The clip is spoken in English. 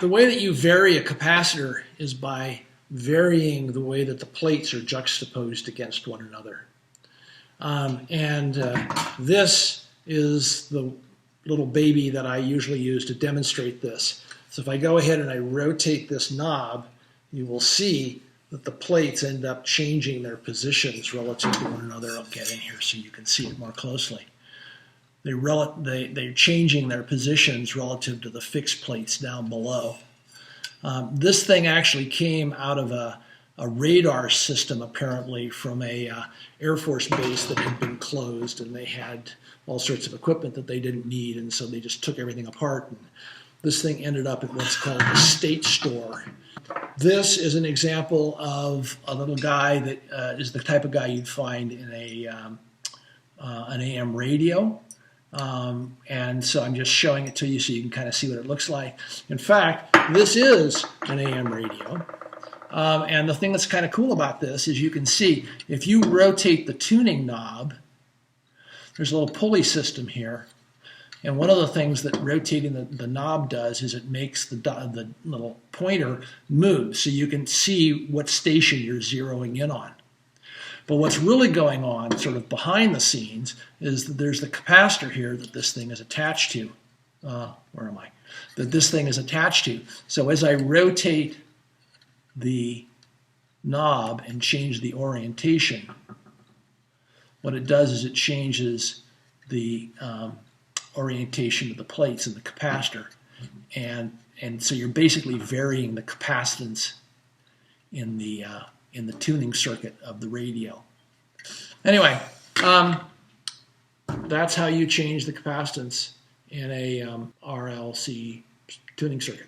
The way that you vary a capacitor is by varying the way that the plates are juxtaposed against one another. This is the little baby that I usually use to demonstrate this. So if I go ahead and I rotate this knob, you will see that the plates end up changing their positions relative to one another. I'll get in here so you can see it more closely. They're changing their positions relative to the fixed plates down below. This thing actually came out of a radar system, apparently, from a Air Force base that had been closed, and they had all sorts of equipment that they didn't need, and so they just took everything apart. And this thing ended up at what's called the State Store. This is an example of a little guy that is the type of guy you'd find in an AM radio. And so I'm just showing it to you so you can kind of see what it looks like. In fact, this is an AM radio. And the thing that's kind of cool about this is you can see if you rotate the tuning knob, there's a little pulley system here. And one of the things that rotating the knob does is it makes the little pointer move so you can see what station you're zeroing in on. But what's really going on sort of behind the scenes is that there's the capacitor here that this thing is attached to. Where am I? That this thing is attached to. So as I rotate the knob and change the orientation, what it does is it changes the orientation of the plates in the capacitor. And so you're basically varying the capacitance in the tuning circuit of the radio. Anyway, that's how you change the capacitance in a RLC tuning circuit.